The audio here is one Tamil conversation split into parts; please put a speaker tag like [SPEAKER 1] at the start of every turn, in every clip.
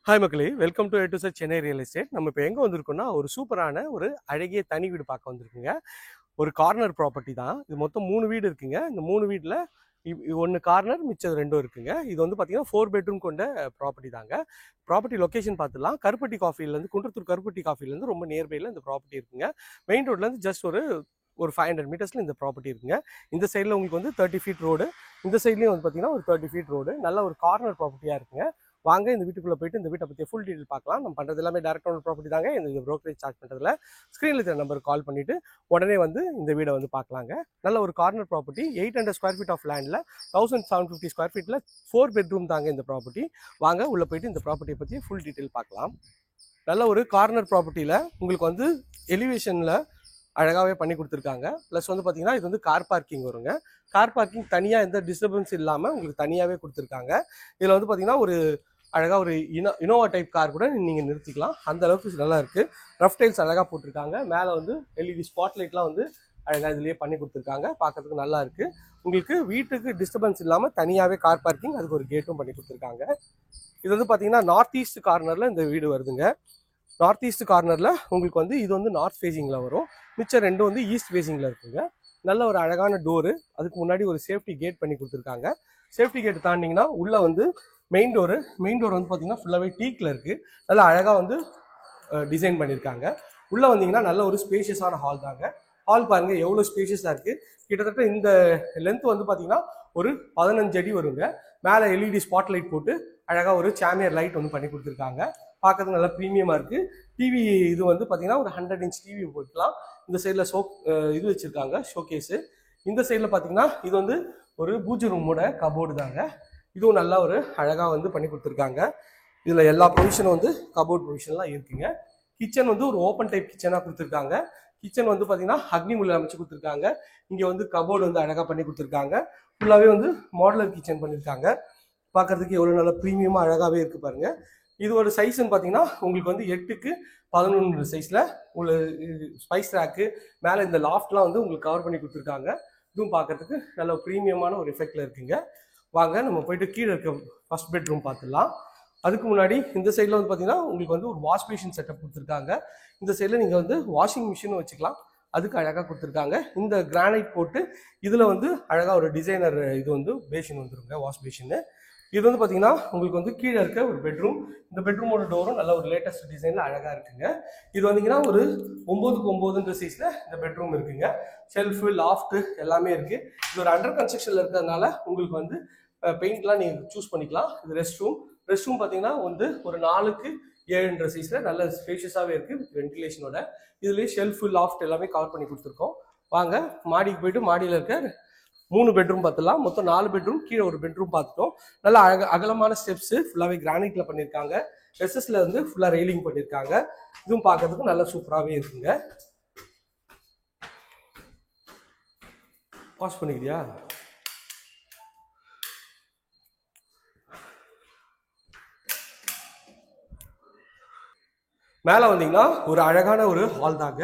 [SPEAKER 1] ஹாய் மக்களே, welcome to A to Z Chennai real estate. நம்ம இப்போ எங்கே வந்திருக்கோம்னா, ஒரு சூப்பரான ஒரு அழகிய தனி வீடு பார்க்க வந்திருக்குங்க. ஒரு கார்னர் ப்ராப்பர்ட்டி தான். இது மொத்தம் 3 வீடு இருக்குங்க. இந்த 3 வீட்டில் ஒன்று கார்னர், மிச்சம் 2 இருக்குங்க. இது வந்து பார்த்தீங்கன்னா 4 பெட்ரூம் கொண்ட ப்ராப்பர்ட்டி தாங்க. ப்ராப்பர்ட்டி லொக்கேஷன் பார்த்துலாம். கருப்பட்டி காஃபிலேருந்து, குன்றத்தூர் கருப்பட்டி காஃபிலேருந்து ரொம்ப நியர்பையில் இந்த ப்ராப்பர்ட்டி இருக்குங்க. மெயின் ரோட்லேருந்து ஜஸ்ட் ஒரு 500 மீட்டர்ஸில் இந்த ப்ராப்பர்ட்டி இருக்குங்க. இந்த சைடில் உங்களுக்கு வந்து 30 ஃபீட் ரோடு, இந்த சைட்லேயும் வந்து பார்த்தீங்கன்னா ஒரு 30 ஃபீட் ரோடு. நல்ல ஒரு கார்னர் ப்ராப்பர்ட்டியாக இருக்குங்க. வாங்க இந்த வீட்டுக்குள்ளே போயிட்டு இந்த வீட்டை பற்றி ஃபுல் டீட்டெயில் பார்க்கலாம். நம்ம பண்ணுறது எல்லாமே டேரக்ட் ஓனர் ப்ராப்பர்ட்டி தாங்க. இந்த ப்ரோக்கரேஜ் சார்ஜ் பண்ணுறதுல ஸ்க்ரீனில் இருக்கிற நம்பருக்கு கால் பண்ணிவிட்டு உடனே வந்து இந்த வீடை வந்து பார்க்கலாங்க. நல்ல ஒரு corner property, 800 square feet of லேண்டில் 1750 ஸ்கொயர் ஃபீட்டில் 4 பெட்ரூம் தாங்க இந்த ப்ராப்பர்ட்டி. வாங்க உள்ளே போயிட்டு இந்த ப்ராப்பர்ட்டியை பற்றி ஃபுல் டீட்டெயில் பார்க்கலாம். நல்ல ஒரு கார்னர் ப்ராப்பர்ட்டியில் உங்களுக்கு வந்து எலிவேஷனில் அழகாகவே பண்ணி கொடுத்துருக்காங்க. ப்ளஸ் வந்து பார்த்தீங்கன்னா இது வந்து கார் பார்க்கிங் வருங்க. கார் பார்க்கிங் தனியாக எந்த டிஸ்டர்பன்ஸ் இல்லாமல் உங்களுக்கு தனியாகவே கொடுத்துருக்காங்க. இதில் வந்து பார்த்தீங்கன்னா ஒரு அழகாக ஒரு இனோவா டைப் கார் கூட நீங்கள் நிறுத்திக்கலாம். அந்த அளவுக்கு நல்லா இருக்குது. ரஃப் டைல்ஸ் அழகாக போட்டிருக்காங்க. மேலே வந்து எல்இடி ஸ்பாட் லைட்லாம் வந்து அழகாக இதுலேயே பண்ணி கொடுத்துருக்காங்க. பார்க்கறதுக்கு நல்லா இருக்குது. உங்களுக்கு வீட்டுக்கு டிஸ்டர்பன்ஸ் இல்லாமல் தனியாகவே கார் பார்க்கிங், அதுக்கு ஒரு கேட்டும் பண்ணி கொடுத்துருக்காங்க. இது வந்து பார்த்தீங்கன்னா நார்த் ஈஸ்ட் கார்னரில் இந்த வீடு வருதுங்க. நார்த் ஈஸ்ட் கார்னரில் உங்களுக்கு வந்து இது வந்து நார்த் ஃபேஸிங்கில் வரும். மிச்சம் 2 வந்து ஈஸ்ட் ஃபேஸிங்கில் இருக்குங்க. நல்ல ஒரு அழகான டோரு, அதுக்கு முன்னாடி ஒரு சேஃப்டி கேட் பண்ணி கொடுத்துருக்காங்க. சேஃப்டி கேட் தாண்டிங்கன்னா உள்ளே வந்து மெயின் டோர் வந்து பார்த்தீங்கன்னா ஃபுல்லாகவே டீக்கில் இருக்குது. நல்லா அழகாக வந்து டிசைன் பண்ணியிருக்காங்க. உள்ளே வந்தீங்கன்னா நல்ல ஒரு ஸ்பேஷியஸான ஹால் தாங்க. ஹால் பாருங்கள் எவ்வளோ ஸ்பேஷியஸாக இருக்குது. கிட்டத்தட்ட இந்த லென்த் வந்து பார்த்தீங்கன்னா ஒரு 15 அடி வருங்க. மேலே எல்இடி ஸ்பாட் லைட் போட்டு அழகாக ஒரு சாமியர் லைட் வந்து பண்ணி கொடுத்துருக்காங்க. பார்க்கறதுக்கு நல்லா ப்ரீமியமாக இருக்குது. டிவி இது வந்து பார்த்தீங்கன்னா ஒரு 100 இன்ச் டிவி போட்டுக்கலாம். இந்த சைடில் இது வச்சுருக்காங்க ஷோகேஸு. இந்த சைடில் பார்த்தீங்கன்னா இது வந்து ஒரு பூஜை ரூமோட கபோர்டு தாங்க. இதுவும் நல்லா ஒரு அழகாக வந்து பண்ணி கொடுத்துருக்காங்க. இதில் எல்லா ப்ரொவிஷனும் வந்து கபோர்ட் ப்ரொவிஷன்லாம் இருக்குங்க. கிச்சன் வந்து ஒரு ஓப்பன் டைப் கிச்சனாக கொடுத்துருக்காங்க. கிச்சன் வந்து பார்த்தீங்கன்னா அக்னி முள்ள அமைச்சு கொடுத்துருக்காங்க. இங்கே வந்து கபோர்டு வந்து அழகாக பண்ணி கொடுத்துருக்காங்க. ஃபுல்லாகவே வந்து மாடுலர் கிச்சன் பண்ணியிருக்காங்க. பார்க்கறதுக்கு எவ்வளோ நல்லா ப்ரீமியமாக அழகாகவே இருக்குது பாருங்கள். இதோட சைஸ்ன்னு பார்த்தீங்கன்னா உங்களுக்கு வந்து 8க்கு 11 சைஸில் உங்களுக்கு ஸ்பைஸ் ரேக்கு மேலே இந்த லாஃப்ட்லாம் வந்து உங்களுக்கு கவர் பண்ணி கொடுத்துருக்காங்க. இதுவும் பார்க்கறதுக்கு நல்ல ப்ரீமியமான ஒரு எஃபெக்டில் இருக்குங்க. வாங்க நம்ம போயிட்டு கீழே இருக்க ஃபர்ஸ்ட் பெட்ரூம் பார்த்துடலாம். அதுக்கு முன்னாடி இந்த சைடில் வந்து பார்த்தீங்கன்னா உங்களுக்கு வந்து ஒரு வாஷ் பேஷன் செட்டப் கொடுத்துருக்காங்க. இந்த சைடில் நீங்கள் வந்து வாஷிங் மிஷினும் வச்சுக்கலாம். அதுக்கு அழகாக கொடுத்துருக்காங்க. இந்த கிரானைட் போட்டு இதில் வந்து அழகாக ஒரு டிசைனர் இது வந்து பேஷன் வந்துருங்க, வாஷ் பேஷனு. இது வந்து பார்த்தீங்கன்னா உங்களுக்கு வந்து கீழே இருக்க ஒரு பெட்ரூம். இந்த பெட்ரூமோட டோரும் நல்ல ஒரு லேட்டஸ்ட் டிசைனில் அழகாக இருக்குங்க. இது வந்தீங்கன்னா ஒரு 9க்கு 9 சைஸில் இந்த பெட்ரூம் இருக்குங்க. ஷெல்ஃபு, லாஃப்ட்டு எல்லாமே இருக்குது. இது ஒரு அண்டர் கன்ஸ்ட்ரக்ஷனில் இருக்கிறதுனால உங்களுக்கு வந்து பெயிண்ட்லாம் நீங்கள் சூஸ் பண்ணிக்கலாம். இது ரெஸ்ட் ரூம் பார்த்தீங்கன்னா வந்து ஒரு 4க்கு 7 சைஸில் நல்ல ஸ்பேஷியஸாகவே இருக்குது வென்டிலேஷனோட. இதுலேயே ஷெல்ஃபு, லாஃப்ட் எல்லாமே கவர் பண்ணி கொடுத்துருக்கோம். வாங்க மாடிக்கு போயிட்டு மாடியில் இருக்க 3 பெட்ரூம் பார்த்துலாம். மொத்தம் 4 பெட்ரூம், கீழே ஒரு பெட்ரூம் பார்த்துட்டோம். நல்லா அகலமான ஸ்டெப்ஸு ஃபுல்லாகவே கிரானைட்டில் பண்ணியிருக்காங்க. எஸ்எஸ்ல வந்து ஃபுல்லாக ரெயிலிங் பண்ணியிருக்காங்க. இதுவும் பார்க்கறதுக்கு நல்லா சூப்பராகவே இருக்குங்க. வாஷ் பண்ணிக்கிறியா? மேலே வந்தீங்கன்னா ஒரு அழகான ஒரு ஹால் தாங்க.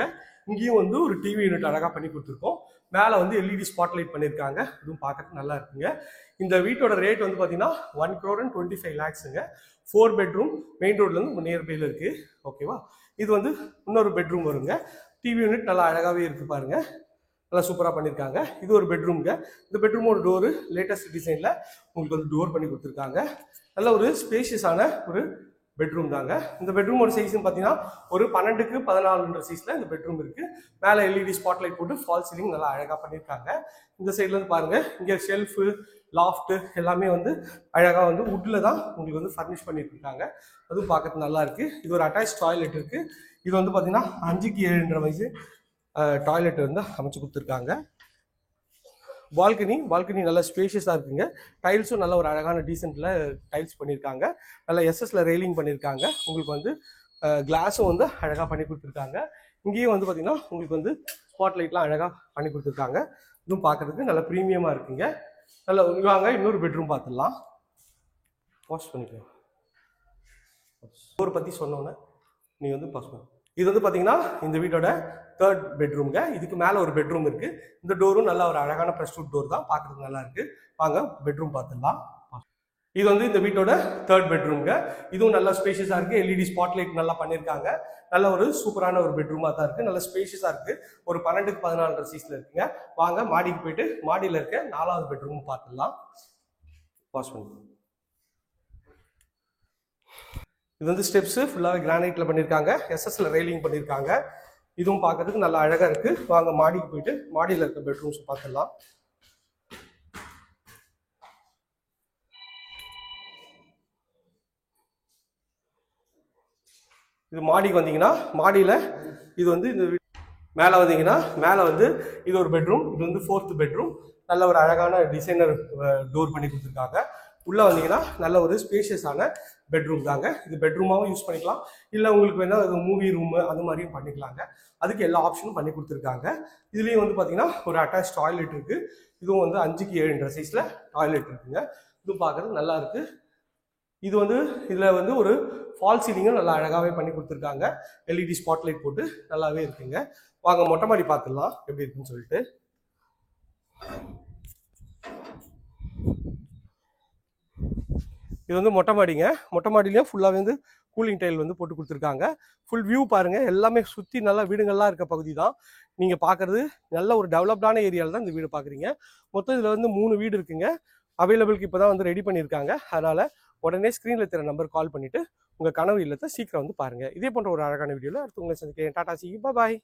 [SPEAKER 1] இங்கேயும் வந்து ஒரு டிவி யூனிட் அழகாக பண்ணி கொடுத்துருக்கோம். மேலே வந்து எல்இடி ஸ்பாட் லைட் பண்ணியிருக்காங்க. இதுவும் பார்க்கறதுக்கு நல்லா இருக்குங்க. இந்த வீட்டோட ரேட் வந்து பார்த்தீங்கன்னா 1,25 lakhsங்க. 4 பெட்ரூம், மெயின் ரோட்லேருந்து நியர்பையில் இருக்குது. ஓகேவா? இது வந்து இன்னொரு பெட்ரூம் வருங்க. டிவி யூனிட் நல்லா அழகாகவே இருக்குது பாருங்க. நல்லா சூப்பராக பண்ணியிருக்காங்க. இது ஒரு பெட்ரூம்ங்க. இந்த பெட்ரூமோட டோரு லேட்டஸ்ட் டிசைனில் உங்களுக்கு வந்து டோர் பண்ணி கொடுத்துருக்காங்க. நல்ல ஒரு ஸ்பேஷியஸான ஒரு பெட்ரூம் தாங்க. இந்த பெட்ரூமோட சைஸ்ன்னு பார்த்தீங்கன்னா ஒரு 12க்கு 14 சைஸில் இந்த பெட்ரூம் இருக்குது. மேலே எல்இடி ஸ்பாட் லைட் போட்டு ஃபால் சீலிங் நல்லா அழகாக பண்ணியிருக்காங்க. இந்த சைட்லேருந்து பாருங்கள், இங்கே ஷெல்ஃபு, லாஃப்ட்டு எல்லாமே வந்து அழகாக வந்து வுட்டில் தான் உங்களுக்கு வந்து ஃபர்னிஷ் பண்ணியிருக்காங்க. அதுவும் பார்க்கறதுக்கு நல்லா இருக்குது. இது ஒரு அட்டாச் டாய்லெட் இருக்குது. இது வந்து பார்த்தீங்கன்னா 5க்கு 7 வயசு டாய்லெட் வந்து அமைச்சு கொடுத்துருக்காங்க. பால்கனி நல்லா ஸ்பேஷியஸாக இருக்குங்க. டைல்ஸும் நல்ல ஒரு அழகான டீசென்ட்டில் டைல்ஸ் பண்ணியிருக்காங்க. நல்லா எஸ்எஸ்ல ரெயிலிங் பண்ணியிருக்காங்க. உங்களுக்கு வந்து கிளாஸும் வந்து அழகாக பண்ணி கொடுத்துருக்காங்க. இங்கேயும் வந்து பார்த்தீங்கன்னா உங்களுக்கு வந்து ஸ்பாட் லைட்லாம் அழகாக பண்ணி கொடுத்துருக்காங்க. இதுவும் பார்க்குறதுக்கு நல்லா ப்ரீமியமாக இருக்குங்க. நல்லா வாங்க இன்னொரு பெட்ரூம் பார்த்துடலாம். வாஷ் பண்ணிக்கலாம். டோர் பற்றி சொன்னோன்னே நீ வந்து பாஸ் பண்ண. இது வந்து பார்த்தீங்கன்னா இந்த வீட்டோட 3rd பெட்ரூம்ங்க. இதுக்கு மேலே ஒரு பெட்ரூம் இருக்குது. இந்த டோரும் நல்ல ஒரு அழகான ப்ரெஸ் டோர் தான், பார்க்குறதுக்கு நல்லா இருக்குது. வாங்க பெட்ரூம் பார்த்துடலாம். இது வந்து இந்த வீட்டோட தேர்ட் பெட்ரூம்ங்க. இதுவும் நல்லா ஸ்பேஷியஸா இருக்கு. எல்இடி ஸ்பாட் லைட் நல்லா பண்ணியிருக்காங்க. நல்ல ஒரு சூப்பரான ஒரு பெட்ரூமா தான் இருக்கு. நல்ல ஸ்பேஷியஸா இருக்கு. ஒரு 12க்கு 14 சைஸ்ல இருக்குங்க. வாங்க மாடிக்கு போயிட்டு மாடியில இருக்க 4வது பெட்ரூம் பார்த்துடலாம். பாஸ் பண்ணி. இது வந்து ஸ்டெப்ஸ் ஃபுல்லாக கிரானைட்ல பண்ணியிருக்காங்க. எஸ்எஸ்ல ரெயிலிங் பண்ணியிருக்காங்க. இதுவும் பார்க்கறதுக்கு நல்லா அழகா இருக்கு. வாங்க மாடிக்கு போயிட்டு மாடியில் இருக்க பெட்ரூம்ஸ் பார்த்துடலாம். இது மாடிக்கு வந்தீங்கன்னா மாடியில் இது வந்து இந்த மேலே வந்தீங்கன்னா மேலே வந்து இது ஒரு பெட்ரூம். இது வந்து 4th பெட்ரூம். நல்ல ஒரு அழகான டிசைனர் டோர் பண்ணி கொடுத்துருக்காங்க. உள்ளே வந்தீங்கன்னா நல்ல ஒரு ஸ்பேஷியஸான பெட்ரூம் தாங்க. இது பெட்ரூமாகவும் யூஸ் பண்ணிக்கலாம், இல்லை உங்களுக்கு வேணால் இது மூவி ரூமு அது மாதிரியும் பண்ணிக்கலாங்க. அதுக்கு எல்லா ஆப்ஷனும் பண்ணி கொடுத்துருக்காங்க. இதுலேயும் வந்து பார்த்தீங்கன்னா ஒரு அட்டாச் டாய்லெட் இருக்குது. இதுவும் வந்து 5க்கு 7 சைஸில் டாய்லெட் இருக்குங்க. இதுவும் பார்க்குறது நல்லா இருக்குது. இது வந்து இதில் வந்து ஒரு ஃபால் சீலிங்கும் நல்லா அழகாகவே பண்ணி கொடுத்துருக்காங்க. எல்இடி ஸ்பாட் லைட் போட்டு நல்லாவே இருக்குங்க. வாங்க மொட்டை மாடி பார்த்துடலாம் எப்படி இருக்குன்னு சொல்லிட்டு. இது வந்து மொட்டை மாடிங்க. மொட்டை மாடிலையும் ஃபுல்லாகவே வந்து கூலிங் டைல் வந்து போட்டு கொடுத்துருக்காங்க. ஃபுல் வியூ பாருங்கள். எல்லாமே சுற்றி நல்லா வீடுகள்லாம் இருக்க பகுதி தான் நீங்கள் பார்க்குறது. நல்ல ஒரு டெவலப்டான ஏரியாவில் தான் இந்த வீடு பார்க்குறீங்க. மொத்தம் இதில் வந்து 3 வீடு இருக்குங்க. அவைலபிளுக்கு இப்போ தான் வந்து ரெடி பண்ணியிருக்காங்க. அதனால் உடனே ஸ்க்ரீனில் தெரிய நம்பர் கால் பண்ணிவிட்டு உங்கள் கனவு இல்லத்தை சீக்கிரம் வந்து பாருங்கள். இதே போன்ற ஒரு அழகான வீடியோவில் அடுத்து உங்களை சந்திக்கிறேன். டாடா சி பாய்.